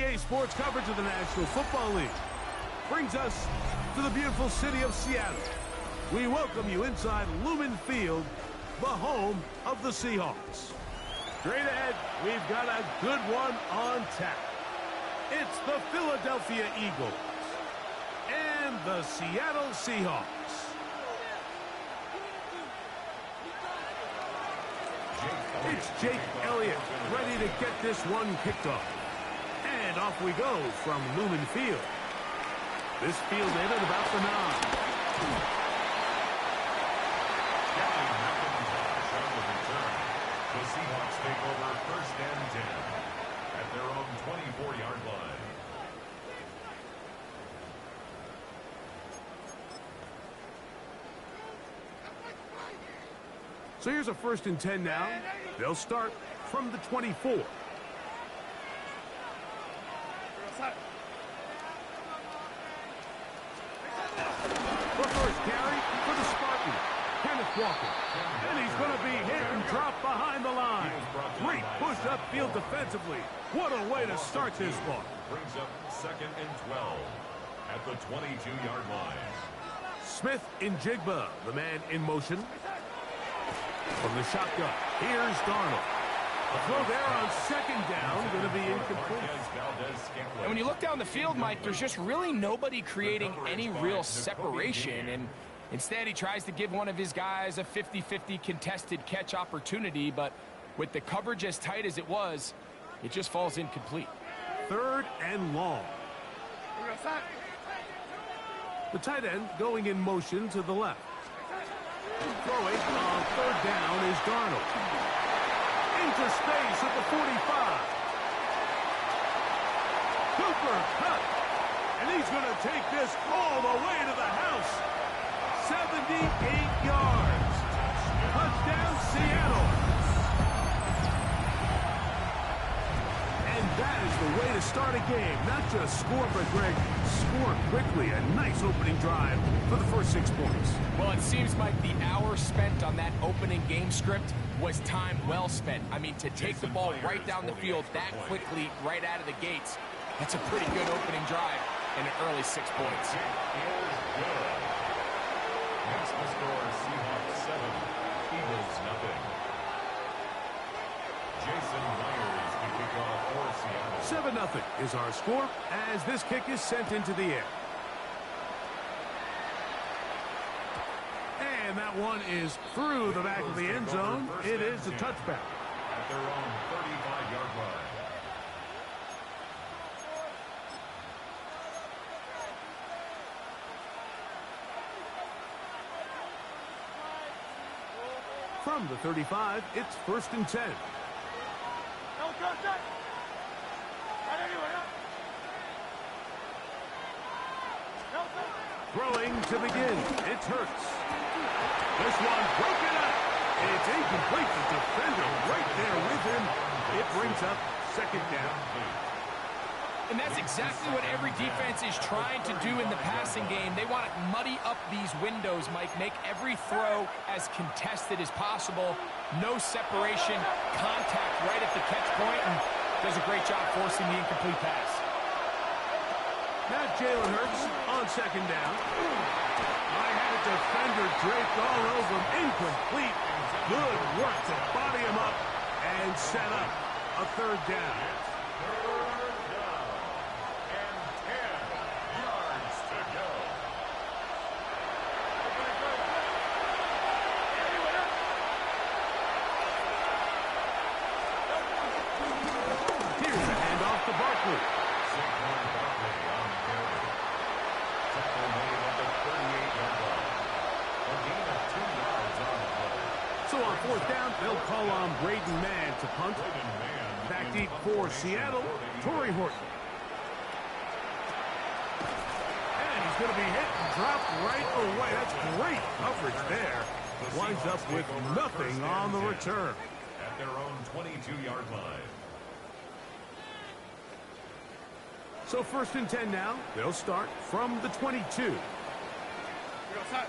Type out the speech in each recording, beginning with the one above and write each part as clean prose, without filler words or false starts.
NBA sports coverage of the National Football League brings us to the beautiful city of Seattle. We welcome you inside Lumen Field, the home of the Seahawks. Straight ahead, we've got a good one on tap. It's the Philadelphia Eagles and the Seattle Seahawks. It's Jake Elliott ready to get this one kicked off. And off we go from Lumen Field. This field in at about the 9. The Seahawks take over first and 10 at their own 24-yard line. So here's a first and 10 now. They'll start from the 24. The first carry for the Spartan, Kenneth Walker. And he's going to be hit and dropped behind the line. Great push upfield defensively. What a way to start this one. Brings up second and 12 at the 22-yard line. Smith in Jigba, the man in motion. From the shotgun, here's Darnold. A throw there on second down, going to be incomplete. And when you look down the field, Mike, there's just really nobody creating any real separation. And instead, he tries to give one of his guys a 50-50 contested catch opportunity. But with the coverage as tight as it was, it just falls incomplete. Third and long. The tight end going in motion to the left. Throwing on third down is Darnold. Into space at the 45. Cooper cut. And he's going to take this all the way to the house. 78 yards. Touchdown, Seattle. And that is the way to start a game. Not just score, but Greg, score quickly. A nice opening drive for the first 6 points. Well, it seems like the hour spent on that opening game script was time well spent. I mean, to take the ball right down the field that quickly, right out of the gates, that's a pretty good opening drive and an early 6 points. Next the score, Seahawks 7, Eagles nothing. Jason Myers to kick off for Seattle. 7-0 is our score as this kick is sent into the air. And that one is through the back of the end zone. It is a touchback. At their own 35-yard line. From the 35, it's first and 10. Throwing to begin. It's Hurts. This one broken up. It's incomplete. The defender right there with him. It brings up second down. And that's exactly what every defense is trying to do in the passing game. They want to muddy up these windows, Mike. Make every throw as contested as possible. No separation, contact right at the catch point, and does a great job forcing the incomplete pass. Now Jalen Hurts on second down. I had a defender draped all over him. Incomplete. Good work to body him up and set up a third down. They'll call on Braden Mann to punt. Back deep for Seattle, Torrey Horton. And he's going to be hit and dropped right away. That's great coverage there. Winds up with nothing on the return. At their own 22-yard line. So first and 10 now. They'll start from the 22.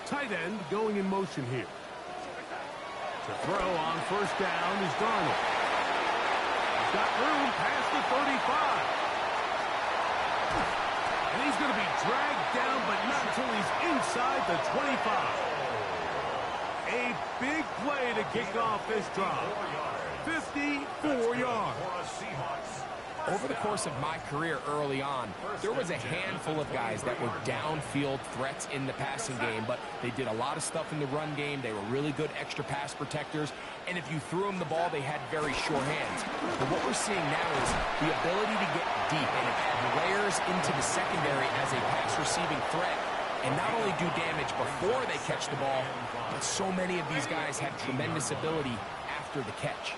Tight end going in motion here. The throw on first down is Darnold. He's got room past the 35. And he's going to be dragged down, but not until he's inside the 25. A big play to kick off this drive. 54 yards. Over the course of my career early on, there was a handful of guys that were downfield threats in the passing game, but they did a lot of stuff in the run game. They were really good extra pass protectors, and if you threw them the ball, they had very sure hands. But what we're seeing now is the ability to get deep and add layers into the secondary as a pass-receiving threat, and not only do damage before they catch the ball, but so many of these guys have tremendous ability after the catch.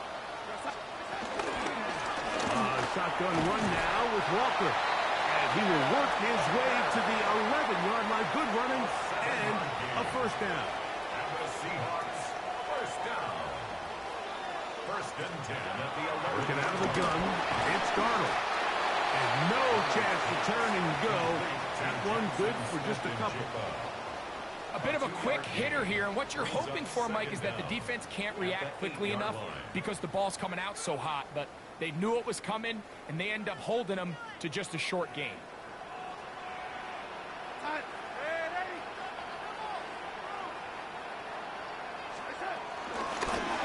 Shotgun run now with Walker. And he will work his way to the 11-yard line. Good running and a first down. And the Seahawks, first down. First and 10 at the 11. Working out of the gun, it's Darnold. And no chance to turn and go. That one good for just a couple. A bit of a quick hitter here, and what you're hoping for, Mike, is that the defense can't react quickly enough because the ball's coming out so hot, but they knew it was coming, and they end up holding them to just a short gain.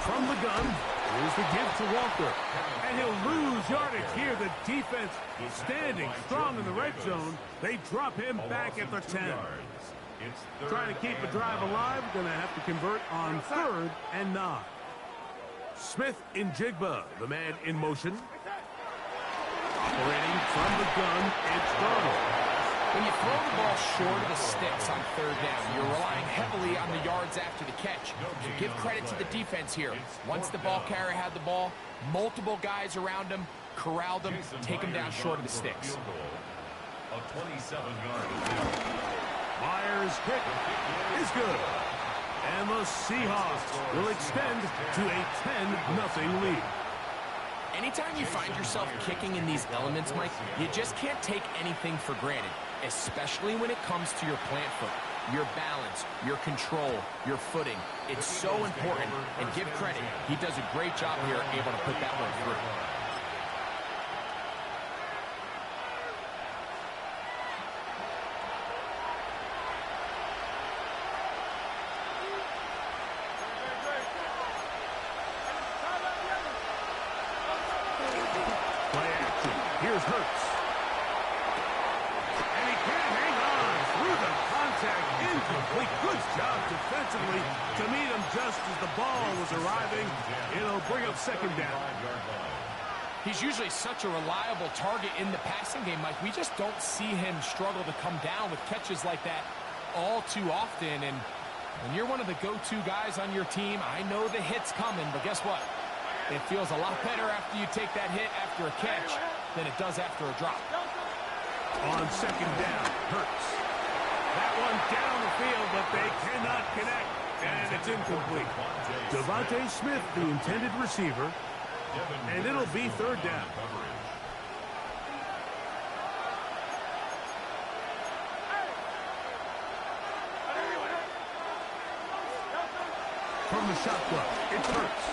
From the gun, here's the give to Walker. And he'll lose yardage here. The defense standing strong in the red zone. They drop him back at the 10. Trying to keep the drive alive. Going to have to convert on 3rd and 9. Smith in Jigba, the man in motion. Operating from the gun, it's Darnold. When you throw the ball short of the sticks on 3rd down, you're relying heavily on the yards after the catch. And give credit to the defense here. Once the ball carrier had the ball, multiple guys around him, corralled him, take him down short of the sticks. A 27-yard. Myers' kick is good. And the Seahawks will extend to a 10-0 lead. Anytime you find yourself kicking in these elements, Mike, you just can't take anything for granted, especially when it comes to your plant foot, your balance, your control, your footing. It's so important, and give credit. He does a great job here able to put that one through. Here's Hurts. And he can't hang on through the contact. Incomplete. Good job defensively to meet him just as the ball was arriving. It'll bring up 2nd down. He's usually such a reliable target in the passing game, Mike. We just don't see him struggle to come down with catches like that all too often. And when you're one of the go-to guys on your team, I know the hit's coming, but guess what? It feels a lot better after you take that hit after a catch than it does after a drop. On 2nd down, Hurts. That one down the field, but they cannot connect. And it's incomplete. Devontae Smith, the intended receiver. And it'll be 3rd down. From the shotgun, it's Hurts.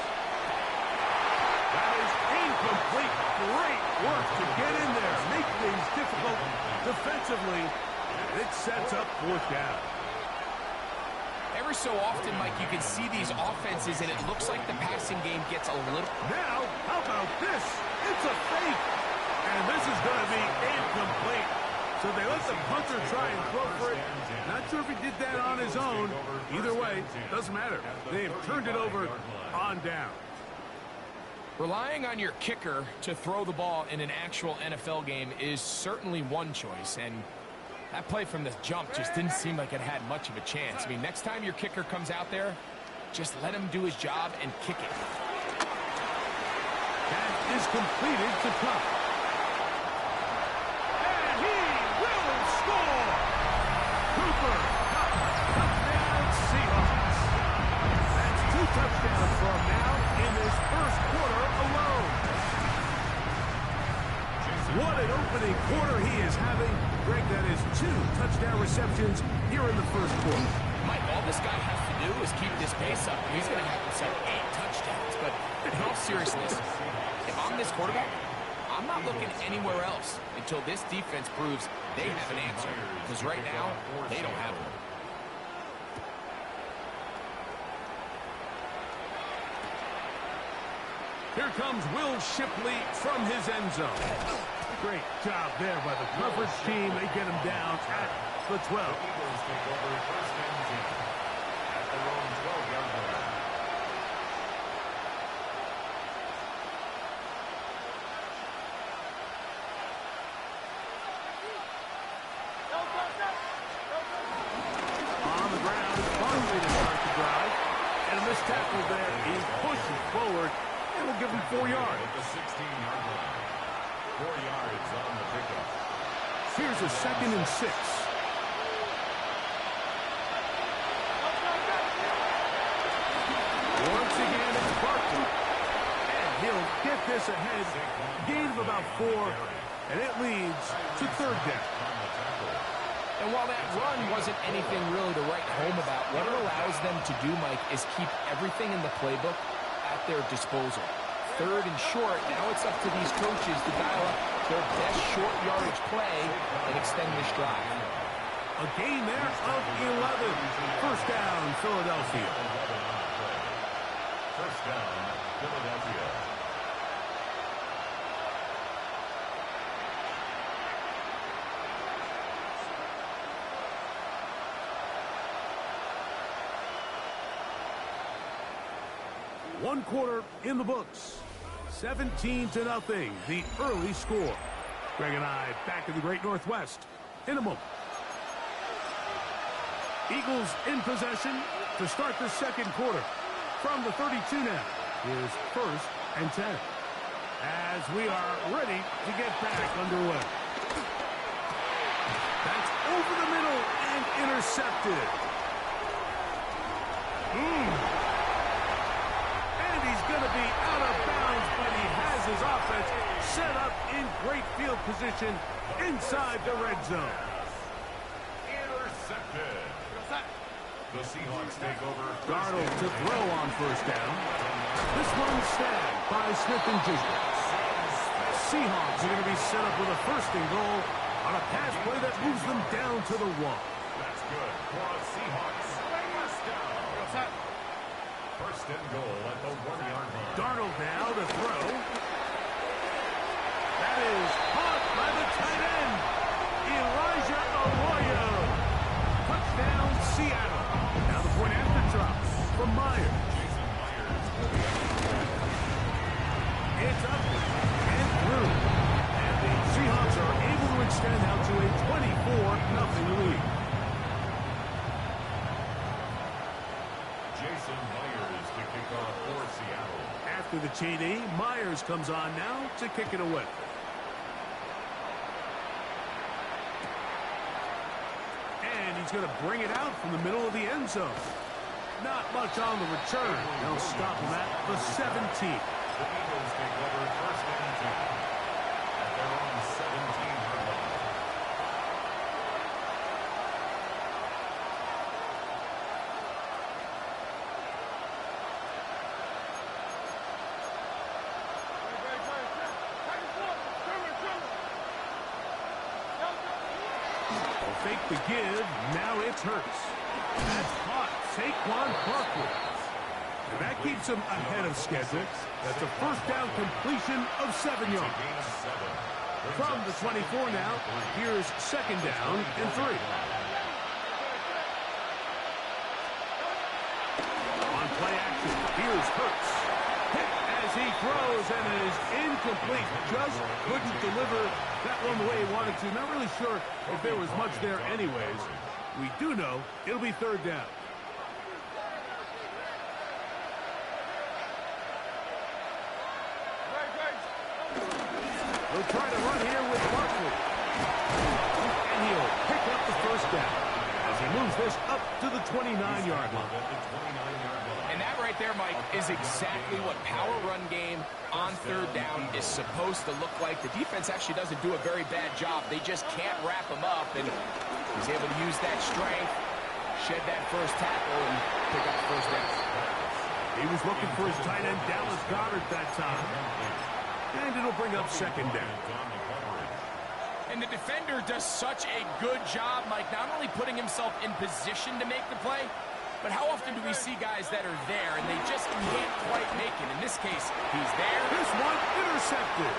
That is incomplete. Great work to get in there. Make things difficult defensively. It sets up 4th down. Every so often, Mike, you can see these offenses, and it looks like the passing game gets a little... Now, how about this? It's a fake. And this is going to be incomplete. So they let the punter try and throw for it. Not sure if he did that on his own. Either way, doesn't matter. They have turned it over on down. Relying on your kicker to throw the ball in an actual NFL game is certainly one choice, and that play from the jump just didn't seem like it had much of a chance. I mean, next time your kicker comes out there, just let him do his job and kick it. That is completed to Cup. And he will score! Cooper Cup, touchdown Seahawks. That's 2 touchdowns from now in this first quarter alone. What an opening quarter he is having. Greg, that is 2 touchdown receptions here in the first quarter. Mike, all this guy has to do is keep this pace up. He's going to have himself 8 touchdowns. But in all seriousness, if I'm this quarterback, I'm not looking anywhere else until this defense proves they have an answer. Because right now, they don't have one. Here comes Will Shipley from his end zone. Great job there by the coverage team. They get him down at the 12. The Eagles take over first and 10 at their own 12-yard line. On the ground, Barkley to start the drive. And a missed tackle there. He pushes forward and will give him 4 yards. At the 16-yard line. 4 yards on the pickup. Here's a 2nd and 6. Once again, it's Barkley. And he'll get this ahead. Gain of about 4. And it leads to 3rd down. And while that run wasn't anything really to write home about, what it allows them to do, Mike, is keep everything in the playbook at their disposal. 3rd and short, now it's up to these coaches to dial up their best short yardage play and extend this drive. A gain there of 11. First down, Philadelphia. First down, Philadelphia. One quarter in the books. 17-0, the early score. Greg and I back in the Great Northwest in a moment. Eagles in possession to start the 2nd quarter. From the 32 now, here's 1st and 10. As we are ready to get back underway. That's over the middle and intercepted. And he's going to be out of bounds, but he has his offense set up in great field position inside the red zone. Intercepted. The Seahawks take over. Darnold to throw on first down. This one snagged by Smith and Jigba. Seahawks are going to be set up with a 1st and goal on a pass play that moves them down to the 1. That's good for the Seahawks. First down. First and goal at the 1-yard line. Darnold now to throw. That is caught by the tight end, Elijah Arroyo. Touchdown, Seattle. Now the point after drop from Myers. It's up and through. And the Seahawks are able to extend out to a 24-0 lead. Jason Myers to kick off for Seattle. After the TD, Myers comes on now to kick it away. And he's going to bring it out from the middle of the end zone. Not much on the return. They'll stop him at the 17. The Eagles take over first and 10 at their own 17-yard line. Fake the give. Now it's Hurts. That's caught. Saquon Barkley. And that keeps him ahead of schedule. That's a first down completion of 7 yards. From the 24 now, here's 2nd down and 3. On play action, here's Hurts. Hit as he throws, and it is incomplete. Just couldn't deliver that one the way he wanted to. Not really sure if there was much there anyways. We do know it'll be 3rd down. We'll try to run here with Barkley. And he'll pick up the 1st down as he moves this up to the 29-yard line. And that right there, Mike, is exactly what power run game on 3rd down is supposed to look like. The defense actually doesn't do a very bad job. They just can't wrap him up, and he's able to use that strength, shed that first tackle, and pick up the 1st down. He was looking for his tight end, Dallas Goedert, that time. And it'll bring up second down. And the defender does such a good job, Mike, not only putting himself in position to make the play, but how often do we see guys that are there and they just can't quite make it? In this case, he's there. This one intercepted.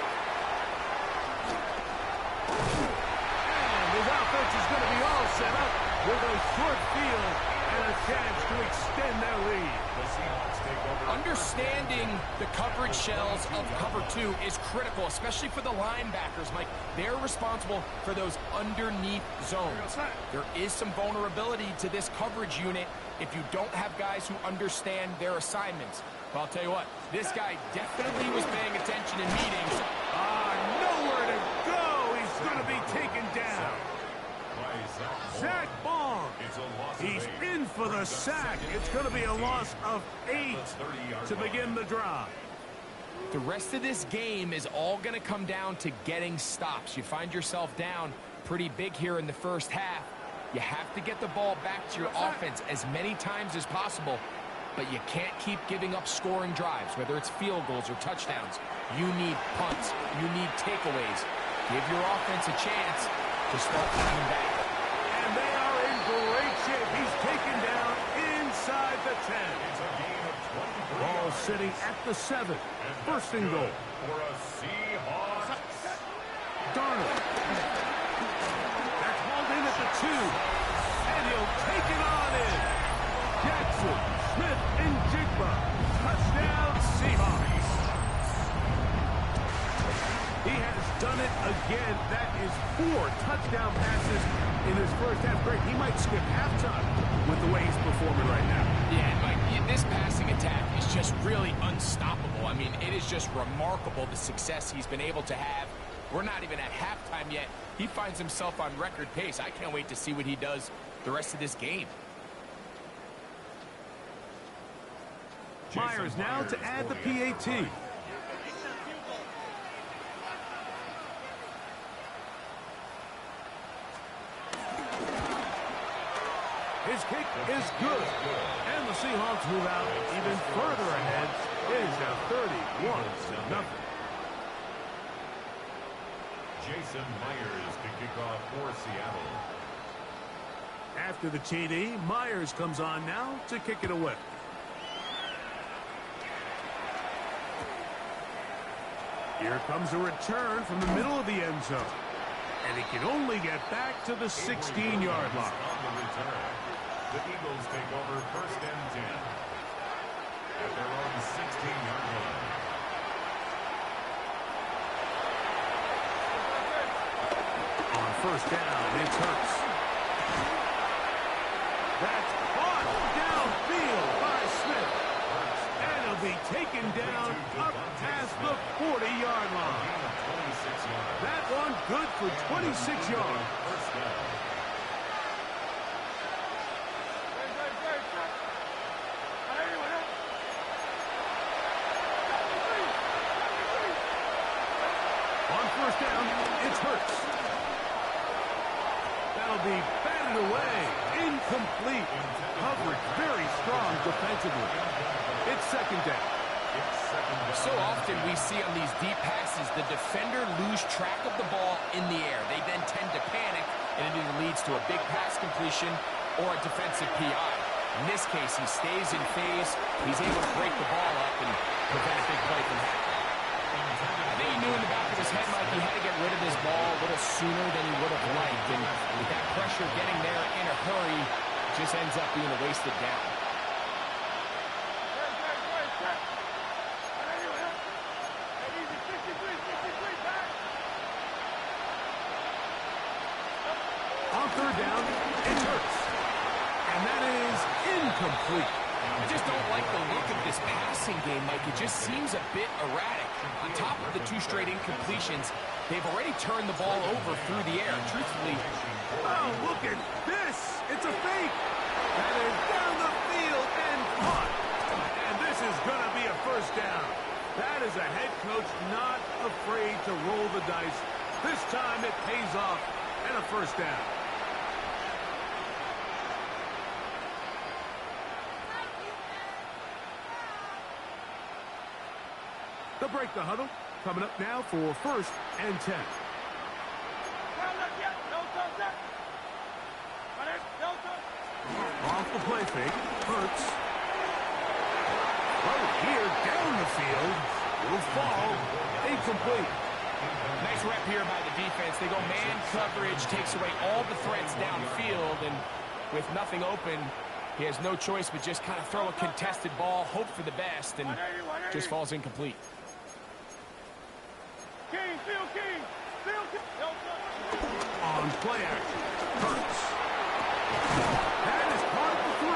And his offense is going to be all set up with a short field and a chance to extend their lead. The Seahawks take over. Understanding the coverage shells of cover 2 is critical, especially for the linebackers, Mike. They're responsible for those underneath zones. There is some vulnerability to this coverage unit if you don't have guys who understand their assignments. But I'll tell you what, this guy definitely was paying attention in meetings. Nowhere to go. He's going to be taken down. Zach Bond. He's in for the sack. It's going to be a loss of 8 to begin the drive. The rest of this game is all going to come down to getting stops. You find yourself down pretty big here in the first half. You have to get the ball back to your offense as many times as possible, but you can't keep giving up scoring drives, whether it's field goals or touchdowns. You need punts. You need takeaways. Give your offense a chance to start coming back. And they are in great shape. He's taken down inside the 10. Ball sitting at the 7. First and goal. For a Seahawks. Darnold. That's hauled in at the 2. And he'll take it on in. Jackson, Smith, and Jigba. Touchdown, Seahawks. He has done it again. That is 4 touchdown passes in his first half. Great. He might skip halftime with the way he's performing right now. Yeah, Mike, this passing attack is just really unstoppable. I mean, it is just remarkable the success he's been able to have. We're not even at halftime yet. He finds himself on record pace. I can't wait to see what he does the rest of this game. Myers now to add the PAT. His kick is good. And the Seahawks move out even further ahead. It is now 31-0. Jason Myers to kick off for Seattle. After the TD, Myers comes on now to kick it away. Here comes a return from the middle of the end zone. And he can only get back to the 16-yard line. On the return, the Eagles take over first and 10 at their own 16-yard line. On first down, it's Hurts. That's caught downfield by Smith. And he'll be taken down up past the 40-yard line. That one good for 26 yards. First down. On first down, it's Hurts. That'll be batted away. Incomplete. Coverage very strong defensively. It's second down. So often we see on these deep passes, the defender lose track of the ball in the air. They then tend to panic, and it either leads to a big pass completion or a defensive PI. In this case, he stays in phase. He's able to break the ball up and prevent a big play from happening. I think he knew in the back of his head, Mike, he had to get rid of this ball a little sooner than he would have liked. And with that pressure getting there in a hurry, it just ends up being a wasted down. On third down, it Hurts. And that is incomplete. I just don't like the look of this passing game, Mike. It just seems a bit erratic. On top of the 2 straight incompletions, they've already turned the ball over through the air. Truthfully, Oh, look at this. It's a fake. That is down the field and caught. And this is going to be a first down. That is a head coach not afraid to roll the dice. This time it pays off and a first down. To break the huddle, coming up now for 1st and 10. Off the play fake. Hurts. Oh, here down the field. Will fall. Incomplete. Nice rep here by the defense. They go man coverage, takes away all the threats downfield, and with nothing open, he has no choice but just kind of throw a contested ball, hope for the best, and just falls incomplete. On play action. Hurts. That is caught for 3.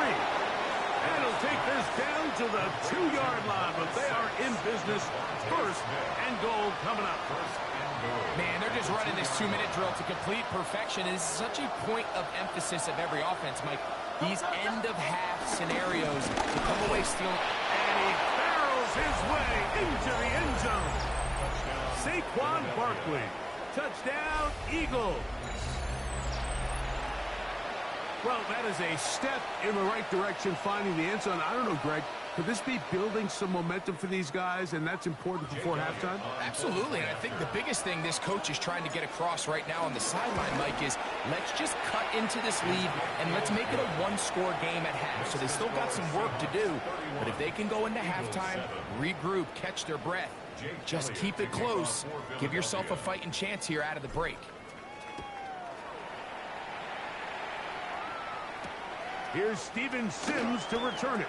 And he'll take this down to the 2-yard line, but they are in business. 1st and goal coming up. Man, they're just running this 2-minute drill to complete perfection. It is such a point of emphasis of every offense, Mike. These end-of-half scenarios to come away stealing. And he barrels his way into the end zone. Saquon Barkley. Touchdown, Eagles. Well, that is a step in the right direction, finding the end zone. I don't know, Greg. Could this be building some momentum for these guys, and that's important before halftime? Absolutely, and I think the biggest thing this coach is trying to get across right now on the sideline, Mike, is let's just cut into this lead, and let's make it a one-score game at half. So they still got some work to do, but if they can go into halftime, regroup, catch their breath, just keep it close, give yourself a fighting chance here out of the break. Here's Steven Sims to return it.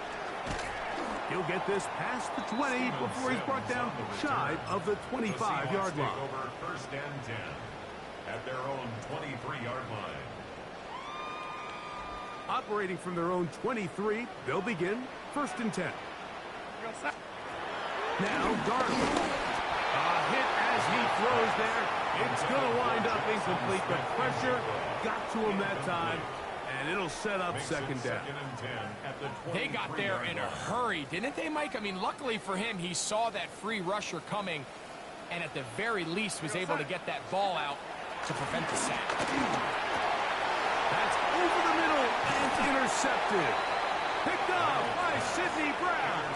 He'll get this past the 20 before he's brought down shy of the 25-yard line. Over 1st and 10 at their own 23-yard line. Operating from their own 23, they'll begin 1st and 10. Now Darnold. A hit as he throws there. It's going to wind up incomplete. The pressure got to him that time. And it'll set up 2nd down. They got there in a hurry, didn't they, Mike? I mean, luckily for him, he saw that free rusher coming, and at the very least was able to get that ball out to prevent the sack. That's over the middle and intercepted. Picked up by Sidney Brown.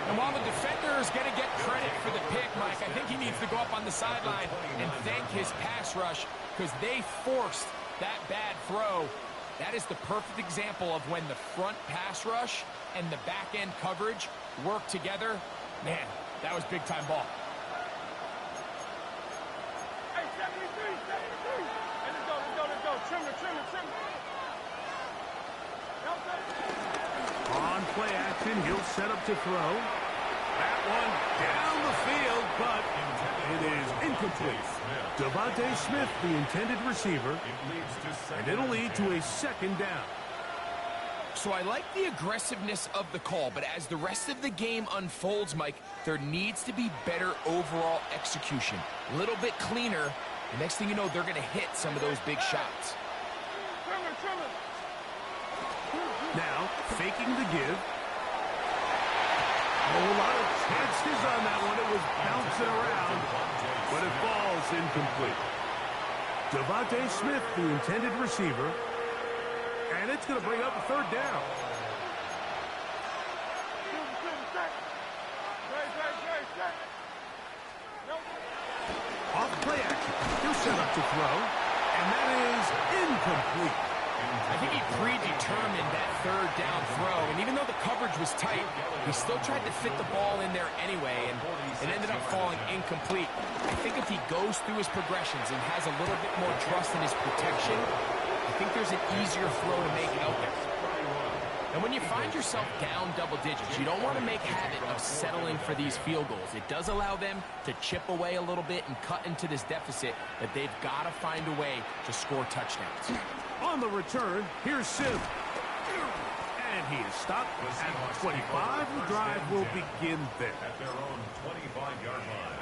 And while the defender is going to get credit for the pick, Mike, I think he needs to go up on the sideline and thank his pass rush because they forced that bad throw. That is the perfect example of when the front pass rush and the back-end coverage work together. Man, that was big-time ball. Hey, 73. Hey, let's go. Trim it. On play action, he'll set up to throw. That one down the field, but it is incomplete. Devontae Smith, the intended receiver, and it'll lead to a 2nd down. So I like the aggressiveness of the call, but as the rest of the game unfolds, Mike, there needs to be better overall execution. A little bit cleaner. The next thing you know, they're going to hit some of those big shots. Now, faking the give. A lot of chances on that one. It was bouncing around, but it falls incomplete. Devontae Smith, the intended receiver, and it's going to bring up a 3rd down. Off play action. He'll set up to throw, and that is incomplete. I think he predetermined that 3rd down throw, and even though the coverage was tight, he still tried to fit the ball in there anyway, and it ended up falling incomplete. I think if he goes through his progressions and has a little bit more trust in his protection, I think there's an easier throw to make out there. And when you find yourself down double digits, you don't want to make habit of settling for these field goals. It does allow them to chip away a little bit and cut into this deficit, but they've got to find a way to score touchdowns. On the return, here's Sim. And he is stopped at 25. The drive will begin there. At their own 25-yard line.